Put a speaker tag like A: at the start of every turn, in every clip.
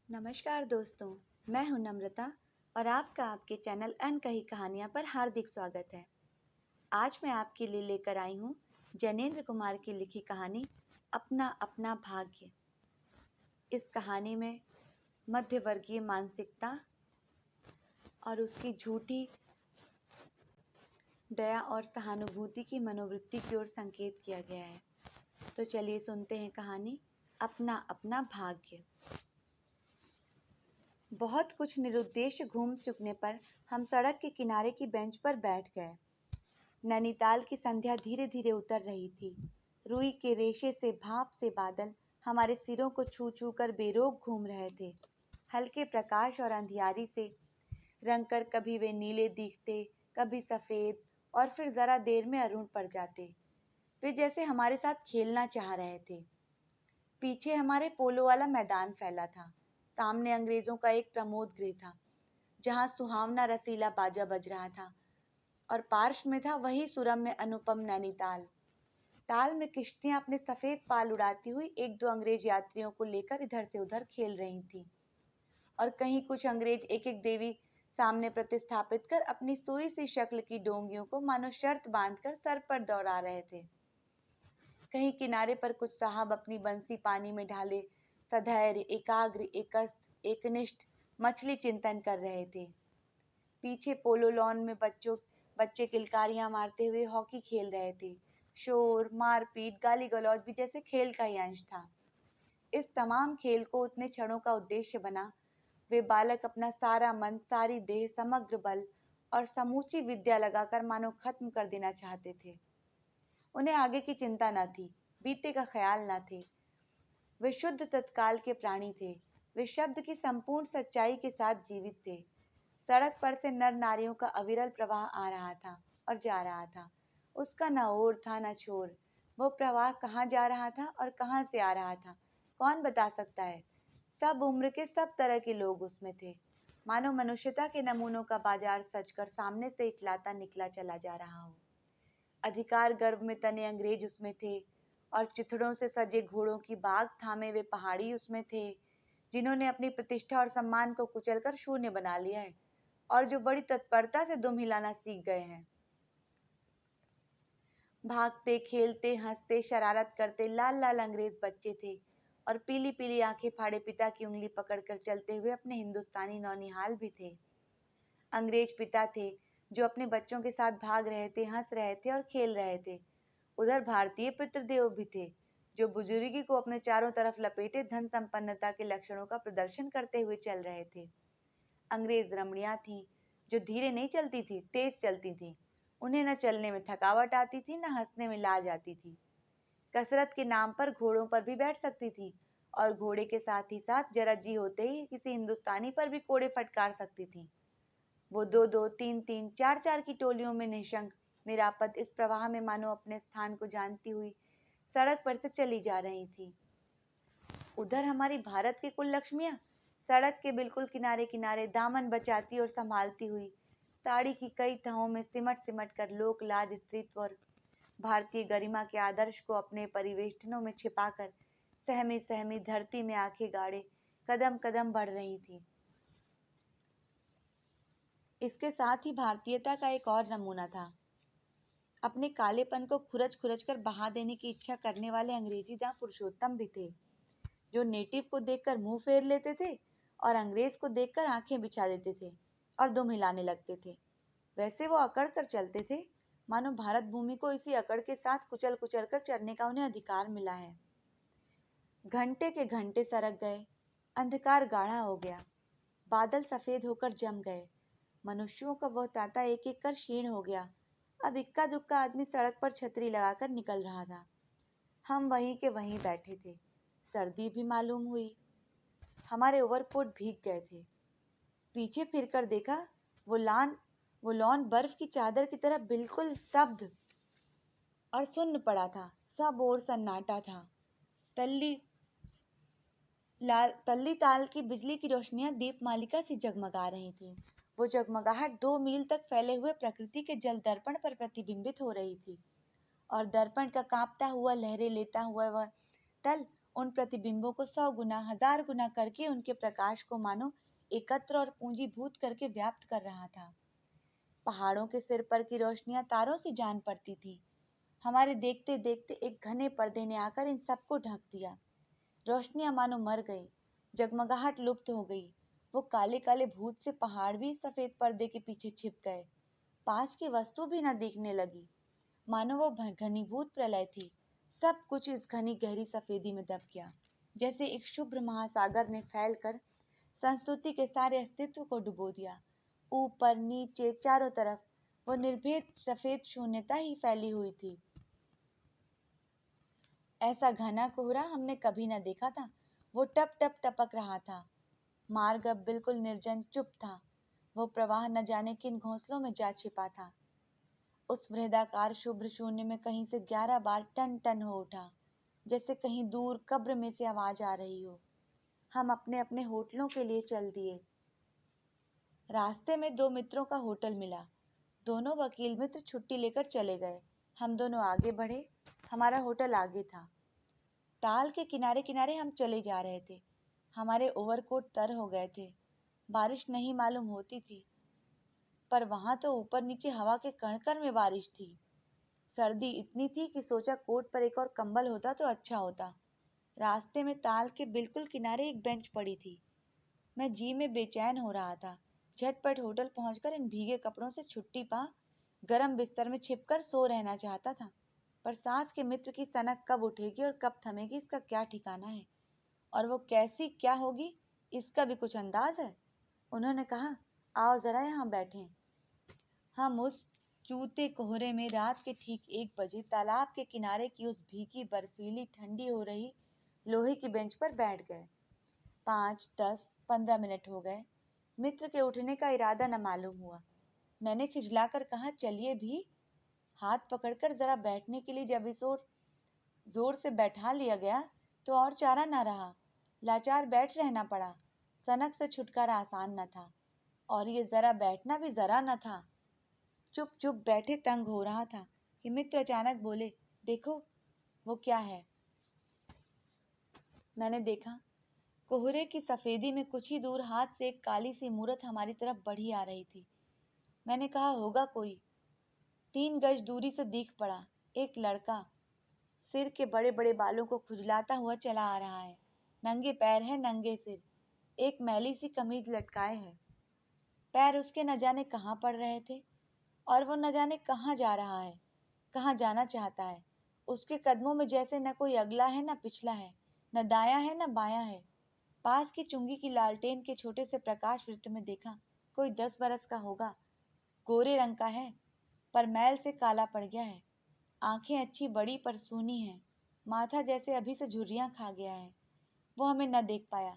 A: नमस्कार दोस्तों, मैं हूं नम्रता और आपका आपके चैनल अनकही कहानियां पर हार्दिक स्वागत है। आज मैं आपके लिए लेकर आई हूं जैनेन्द्र कुमार की लिखी कहानी अपना अपना भाग्य। इस कहानी में मध्यवर्गीय मानसिकता और उसकी झूठी दया और सहानुभूति की मनोवृत्ति की ओर संकेत किया गया है। तो चलिए सुनते हैं कहानी अपना अपना भाग्य। बहुत कुछ निरुद्देश्य घूम चुकने पर हम सड़क के किनारे की बेंच पर बैठ गए। नैनीताल की संध्या धीरे धीरे उतर रही थी। रुई के रेशे से भाप से बादल हमारे सिरों को छू छू कर बेरोक घूम रहे थे। हल्के प्रकाश और अंधियारी से रंग कर कभी वे नीले दिखते, कभी सफेद और फिर जरा देर में अरुण पड़ जाते। वे जैसे हमारे साथ खेलना चाह रहे थे। पीछे हमारे पोलो वाला मैदान फैला था। सामने अंग्रेजों का एक प्रमोद गृह था, जहां सुहावना रसीला बाजा बज रहा था और पार्श्व में था वही सुरम्य अनुपम नैनीताल। ताल में किश्तियां अपने सफेद पाल उड़ाती हुई एक दो अंग्रेज यात्रियों को लेकर इधर से उधर खेल रही थीं और कहीं कुछ अंग्रेज एक एक देवी सामने प्रतिस्थापित कर अपनी सुई सी शक्ल की डोंगियों को मानो शर्त बांधकर सर पर दौड़ा रहे थे। कहीं किनारे पर कुछ साहब अपनी बंसी पानी में ढाले सधैर्य, एकाग्र, एकनिष्ठ मछली चिंतन कर रहे थे। पीछे पोलो लॉन में बच्चे किलकारियां मारते हुए हॉकी खेल रहे थे। शोर, मारपीट, गाली गलौज भी जैसे खेल का ही अंश था। इस तमाम खेल को उतने क्षणों का उद्देश्य बना। वे बालक अपना सारा मन, सारी देह, समग्र बल और समूची विद्या लगाकर मानो खत्म कर देना चाहते थे। उन्हें आगे की चिंता न थी, बीते का ख्याल न थे। वे शुद्ध तत्काल के प्राणी थे। वे शब्द की संपूर्ण सच्चाई के साथ जीवित थे। सड़क पर से नर नारियों का अविरल प्रवाह आ रहा था और जा रहा था। उसका न ओर था न छोर। वो प्रवाह कहाँ जा रहा था और कहाँ से आ रहा था, कौन बता सकता है। सब उम्र के, सब तरह के लोग उसमें थे। मानो मनुष्यता के नमूनों का बाजार सजकर सामने से इकलाता निकला चला जा रहा हो। अधिकार गर्व में तने अंग्रेज उसमें थे और चिथड़ों से सजे घोड़ों की बाग थामे वे पहाड़ी उसमें थे, जिन्होंने अपनी प्रतिष्ठा और सम्मान को कुचलकर शून्य बना लिया है और जो बड़ी तत्परता से दुम हिलाना सीख गए हैं। भागते, खेलते, हंसते, शरारत करते लाल लाल अंग्रेज बच्चे थे और पीली पीली आंखें फाड़े पिता की उंगली पकड़कर चलते हुए अपने हिंदुस्तानी नौनिहाल भी थे। अंग्रेज पिता थे जो अपने बच्चों के साथ भाग रहे थे, हंस रहे थे और खेल रहे थे। उधर भारतीय पितृदेव भी थे जो बुजुर्गी को अपने चारों तरफ लपेटे धन संपन्नता के लक्षणों का प्रदर्शन करते हुए चल रहे थे। अंग्रेज रमणियां थीं जो धीरे नहीं चलती थी, तेज चलती थी। उन्हें न चलने में थकावट आती थी, न हंसने में लाज आती थी। कसरत के नाम पर घोड़ों पर भी बैठ सकती थी और घोड़े के साथ ही साथ जरा जी होते ही किसी हिंदुस्तानी पर भी कोड़े फटकार सकती थी। वो दो दो, तीन तीन, चार चार की टोलियों में निशंक, निरापद इस प्रवाह में मानो अपने स्थान को जानती हुई सड़क पर से चली जा रही थी। उधर हमारी भारत की कुल लक्ष्मियां सड़क के बिल्कुल किनारे किनारे दामन बचाती और संभालती हुई साड़ी की कई तहों में सिमट सिमट कर लोक लाज, स्त्रीत्व और भारतीय गरिमा के आदर्श को अपने परिवेष्टनों में छिपाकर सहमी सहमी धरती में आंखें गाड़े कदम कदम बढ़ रही थी। इसके साथ ही भारतीयता का एक और नमूना था। अपने कालेपन को खुरच खुरच कर बहा देने की इच्छा करने वाले अंग्रेजी दां पुरुषोत्तम भी थे, जो नेटिव को देखकर मुंह फेर लेते थे और अंग्रेज को देखकर आंखें बिछा देते थे और दुम हिलाने लगते थे। वैसे वो अकड़ कर चलते थे, मानो भारत भूमि को इसी अकड़ के साथ कुचल कुचल कर चलने का उन्हें अधिकार मिला है। घंटे के घंटे सरक गए, अंधकार गाढ़ा हो गया, बादल सफेद होकर जम गए, मनुष्यों का वह तांता एक एक कर क्षीण हो गया। अब इक्का दुक्का आदमी सड़क पर छतरी लगाकर निकल रहा था। हम वहीं के वहीं बैठे थे। सर्दी भी मालूम हुई। हमारे ओवरकोट भीग गए थे। पीछे फिरकर देखा, वो लॉन बर्फ की चादर की तरह बिल्कुल स्तब्ध और सुन्न पड़ा था। सब ओर सन्नाटा था। तल्ली ताल की बिजली की रोशनियां दीपमालिका सी जगमगा रही थी। वो जगमगाहट 2 मील तक फैले हुए प्रकृति के जल दर्पण पर प्रतिबिंबित हो रही थी और दर्पण का कांपता हुआ लहरें लेता हुआ वह तल उन प्रतिबिंबों को 100 गुना 1000 गुना करके उनके प्रकाश को मानो एकत्र और पूंजीभूत करके व्याप्त कर रहा था। पहाड़ों के सिर पर की रोशनियां तारों सी जान पड़ती थी। हमारे देखते देखते एक घने पर्दे ने आकर इन सबको ढक दिया। रोशनियां मानो मर गई, जगमगाहट लुप्त हो गई। वो काले काले भूत से पहाड़ भी सफेद पर्दे के पीछे छिप गए। पास की वस्तु भी न दिखने लगी, मानो वो घनीभूत प्रलय थी। सब कुछ इस घनी गहरी सफेदी में दब गया, जैसे एक शुभ्र महासागर ने फैलकर संस्तुति के सारे अस्तित्व को डुबो दिया। ऊपर नीचे चारों तरफ वो निर्भेद सफेद शून्यता ही फैली हुई थी। ऐसा घना कोहरा हमने कभी न देखा था। वो टप टप टपक रहा था। मार्ग अब बिल्कुल निर्जन चुप था। वो प्रवाह न जाने किन घोंसलों में जा छिपा था। उस बृहदाकार शुभ्र शून्य में कहीं से 11 बार टन टन हो उठा, जैसे कहीं दूर कब्र में से आवाज आ रही हो। हम अपने अपने होटलों के लिए चल दिए। रास्ते में 2 मित्रों का होटल मिला। दोनों वकील मित्र छुट्टी लेकर चले गए। हम दोनों आगे बढ़े। हमारा होटल आगे था। ताल के किनारे किनारे हम चले जा रहे थे। हमारे ओवरकोट तर हो गए थे। बारिश नहीं मालूम होती थी, पर वहां तो ऊपर नीचे हवा के कण कण में बारिश थी। सर्दी इतनी थी कि सोचा कोट पर एक और कंबल होता तो अच्छा होता। रास्ते में ताल के बिल्कुल किनारे एक बेंच पड़ी थी। मैं जी में बेचैन हो रहा था। झटपट होटल पहुंचकर इन भीगे कपड़ों से छुट्टी पा गरम बिस्तर में छिपकर सो रहना चाहता था, पर साथ के मित्र की सनक कब उठेगी और कब थमेगी इसका क्या ठिकाना है, और वो कैसी क्या होगी इसका भी कुछ अंदाज है। उन्होंने कहा, आओ जरा यहाँ बैठें। हम उस चूते कोहरे में रात के ठीक 1 बजे तालाब के किनारे की उस भीगी बर्फीली ठंडी हो रही लोहे की बेंच पर बैठ गए। 5, 10, 15 मिनट हो गए। मित्र के उठने का इरादा न मालूम हुआ। मैंने खिजलाकर कहा, चलिए भी। हाथ पकड़कर जरा बैठने के लिए जब इस ओर जोर से बैठा लिया गया तो और चारा न रहा। लाचार बैठ रहना पड़ा। सनक से छुटकारा आसान न था, और ये जरा बैठना भी जरा न था। चुप चुप बैठे तंग हो रहा था कि मित्र अचानक बोले, देखो वो क्या है। मैंने देखा। कोहरे की सफेदी में कुछ ही दूर हाथ से एक काली सी मूरत हमारी तरफ बढ़ी आ रही थी। मैंने कहा, होगा कोई। 3 गज दूरी से दिख पड़ा। एक लड़का सिर के बड़े बड़े बालों को खुजलाता हुआ चला आ रहा है। नंगे पैर है, नंगे सिर, एक मैली सी कमीज लटकाए है। पैर उसके न जाने कहाँ पड़ रहे थे, और वो न जाने कहाँ जा रहा है, कहाँ जाना चाहता है। उसके कदमों में जैसे न कोई अगला है न पिछला है, न दायां है न बायां है। पास की चुंगी की लालटेन के छोटे से प्रकाश वृत्त में देखा, कोई 10 बरस का होगा। गोरे रंग का है, पर मैल से काला पड़ गया है। आंखें अच्छी बड़ी पर सूनी हैं। माथा जैसे अभी से झुर्रियां खा गया है। वो हमें न देख पाया।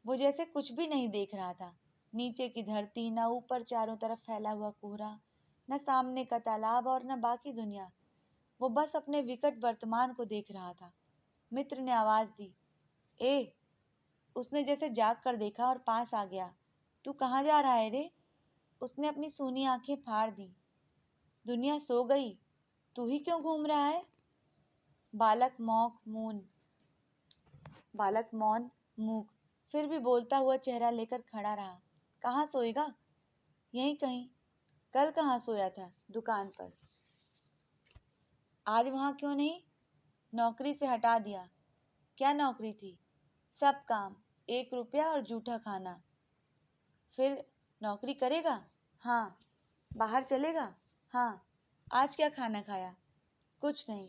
A: वो जैसे कुछ भी नहीं देख रहा था। नीचे की धरती, न ऊपर चारों तरफ फैला हुआ कोहरा, न सामने का तालाब और न बाकी दुनिया। वो बस अपने विकट वर्तमान को देख रहा था। मित्र ने आवाज दी, ए। उसने जैसे जाग कर देखा और पास आ गया। तू कहाँ जा रहा है रे? उसने अपनी सूनी आंखें फाड़ दी। दुनिया सो गई, तू ही क्यों घूम रहा है? बालक मौन मूक, फिर भी बोलता हुआ चेहरा लेकर खड़ा रहा। कहाँ सोएगा? यहीं कहीं। कल कहाँ सोया था? दुकान पर। आज वहां क्यों नहीं? नौकरी से हटा दिया। क्या नौकरी थी? सब काम, 1 रुपया और जूठा खाना। फिर नौकरी करेगा? हाँ। बाहर चलेगा? हाँ। आज क्या खाना खाया? कुछ नहीं।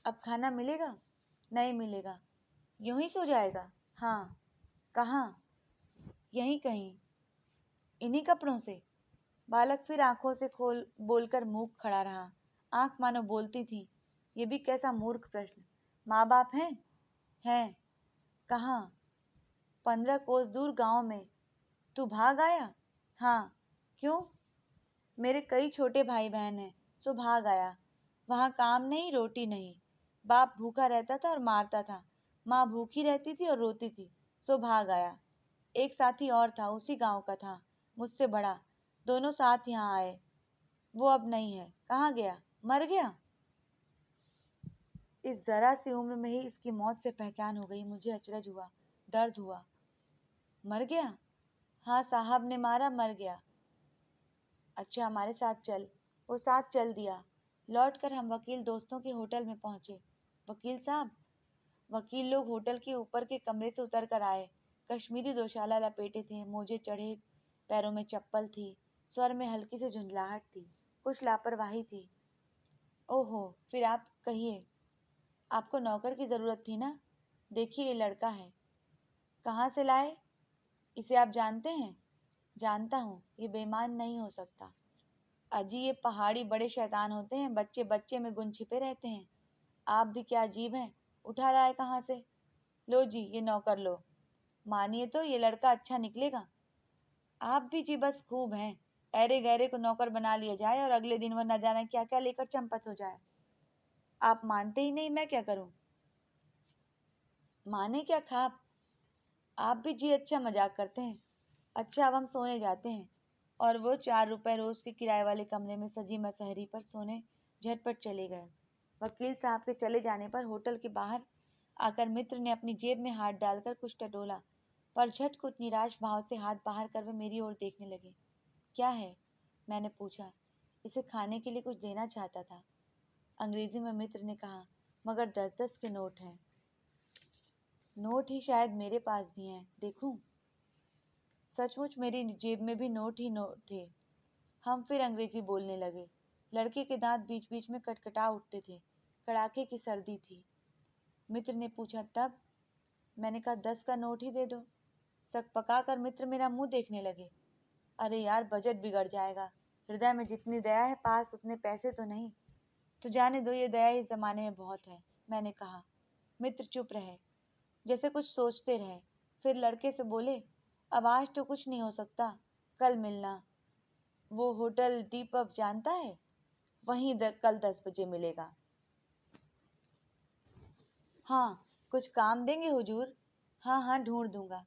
A: अब खाना मिलेगा? नहीं मिलेगा। यूं ही सो जाएगा? हाँ। कहाँ? यहीं कहीं। इन्हीं कपड़ों से? बालक फिर आंखों से खोल बोलकर मूक खड़ा रहा। आंख मानो बोलती थी। ये भी कैसा मूर्ख प्रश्न। माँ बाप हैं? हैं। कहाँ? 15 कोस दूर गांव में। तू भाग आया? हाँ। क्यों? मेरे कई छोटे भाई बहन हैं, सो भाग आया। वहां काम नहीं, रोटी नहीं। बाप भूखा रहता था और मारता था। माँ भूखी रहती थी और रोती थी, सो भाग आया। एक साथी और था, उसी गांव का था, मुझसे बड़ा। दोनों साथ यहाँ आए। वो अब नहीं है। कहाँ गया? मर गया? इस जरा सी उम्र में ही इसकी मौत से पहचान हो गई। मुझे अचरज हुआ, दर्द हुआ। मर गया? हाँ साहब ने मारा, मर गया। अच्छा हमारे साथ चल। वो साथ चल दिया। लौटकर हम वकील दोस्तों के होटल में पहुंचे। वकील साहब, वकील लोग होटल के ऊपर के कमरे से उतर कर आए। कश्मीरी दोशाला लपेटे थे, मोजे चढ़े, पैरों में चप्पल थी, स्वर में हल्की सी झुंझलाहट थी, कुछ लापरवाही थी। ओहो, फिर आप कहिए। आपको नौकर की जरूरत थी ना? देखिए ये लड़का है। कहाँ से लाए? इसे आप जानते हैं? जानता हूँ, ये बेईमान नहीं हो सकता। अजी ये पहाड़ी बड़े शैतान होते हैं, बच्चे बच्चे में गुण छिपे रहते हैं। आप भी क्या अजीब हैं, उठा लाए कहाँ से? लो जी ये नौकर लो। मानिए तो ये लड़का अच्छा निकलेगा। आप भी जी बस खूब हैं, ऐरे गैरे को नौकर बना लिया जाए और अगले दिन वह न जाने क्या क्या लेकर चंपत हो जाए। आप मानते ही नहीं, मैं क्या करूं? माने क्या खाप? आप भी जी अच्छा मजाक करते हैं। अच्छा अब हम सोने जाते हैं। और वो 4 रुपए रोज के किराए वाले कमरे में सजी मसहरी पर सोने झटपट चले गए। वकील साहब के चले जाने पर होटल के बाहर आकर मित्र ने अपनी जेब में हाथ डालकर कुछ टटोला, पर झट कुछ निराश भाव से हाथ बाहर कर वे मेरी ओर देखने लगे। क्या है? मैंने पूछा। इसे खाने के लिए कुछ देना चाहता था, अंग्रेजी में मित्र ने कहा, मगर 10-10 के नोट हैं। नोट ही शायद मेरे पास भी हैं, देखूं? सचमुच मेरी जेब में भी नोट ही नोट थे। हम फिर अंग्रेजी बोलने लगे। लड़के के दांत बीच बीच में कटकटा उठते थे। कड़ाके की सर्दी थी। मित्र ने पूछा तब? मैंने कहा 10 का नोट ही दे दो। सकपका कर मित्र मेरा मुंह देखने लगे। अरे यार बजट बिगड़ जाएगा। हृदय में जितनी दया है पास उतने पैसे तो नहीं। तो जाने दो, ये दया इस जमाने में बहुत है, मैंने कहा। मित्र चुप रहे, जैसे कुछ सोचते रहे। फिर लड़के से बोले, अब आज तो कुछ नहीं हो सकता, कल मिलना। वो होटल डी पब जानता है? वहीं कल 10 बजे मिलेगा। हाँ, कुछ काम देंगे हुजूर? हाँ हाँ ढूंढ दूंगा।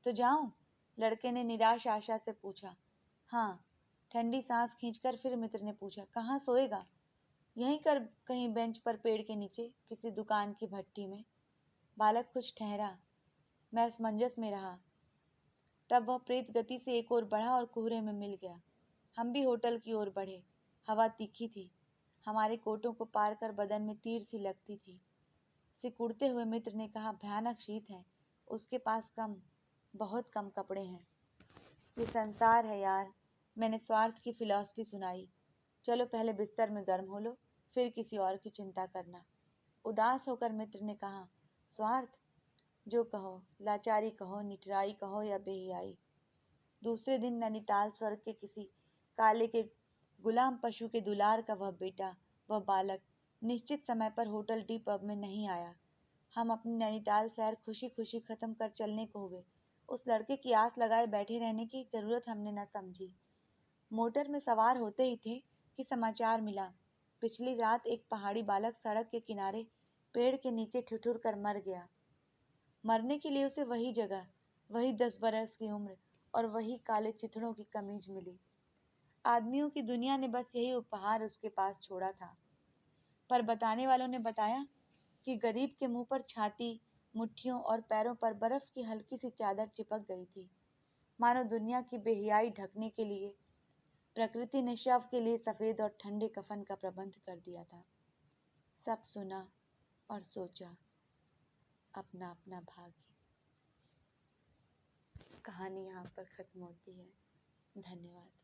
A: तो जाऊं? लड़के ने निराश आशा से पूछा। हाँ। ठंडी सांस खींचकर फिर मित्र ने पूछा, कहाँ सोएगा? यहीं कर कहीं बेंच पर पेड़ के नीचे, किसी दुकान की भट्टी में। बालक कुछ ठहरा। मैं असमंजस में रहा। तब वह प्रेत गति से एक ओर बढ़ा और कोहरे में मिल गया। हम भी होटल की ओर बढ़े। हवा तीखी थी, हमारे कोटों को पार कर बदन में तीर सी लगती थी। सिकुड़ते हुए मित्र ने कहा, भयानक शीत है, उसके पास कम, बहुत कम कपड़े हैं। ये संसार है यार। मैंने स्वार्थ की फिलॉसफी सुनाई। चलो पहले बिस्तर में गर्म हो लो, फिर किसी और की चिंता करना। उदास होकर मित्र ने कहा, स्वार्थ? जो कहो, लाचारी कहो, निठराई कहो या बेहियाई। दूसरे दिन नैनीताल स्वर्ग के किसी काले के गुलाम पशु के दुलार का वह बेटा, वह बालक निश्चित समय पर होटल डी पब में नहीं आया। हम अपनी नैनीताल सैर खुशी खुशी खत्म कर चलने को हुए। उस लड़के की आस लगाए बैठे रहने की जरूरत हमने न समझी। मोटर में सवार होते ही थे कि समाचार मिला। पिछली रात एक पहाड़ी बालक सड़क के किनारे पेड़ के नीचे ठिठुर कर मर गया। मरने के लिए उसे वही जगह, वही 10 बरस की उम्र और वही काले चिथड़ों की कमीज मिली। आदमियों की दुनिया ने बस यही उपहार उसके पास छोड़ा था। पर बताने वालों ने बताया कि गरीब के मुंह पर छाती, मुट्ठियों और पैरों पर बर्फ की हल्की सी चादर चिपक गई थी, मानो दुनिया की बेहियाई ढकने के लिए प्रकृति ने शव के लिए सफेद और ठंडे कफन का प्रबंध कर दिया था। सब सुना और सोचा, अपना अपना भाग्य। कहानी यहाँ पर खत्म होती है। धन्यवाद।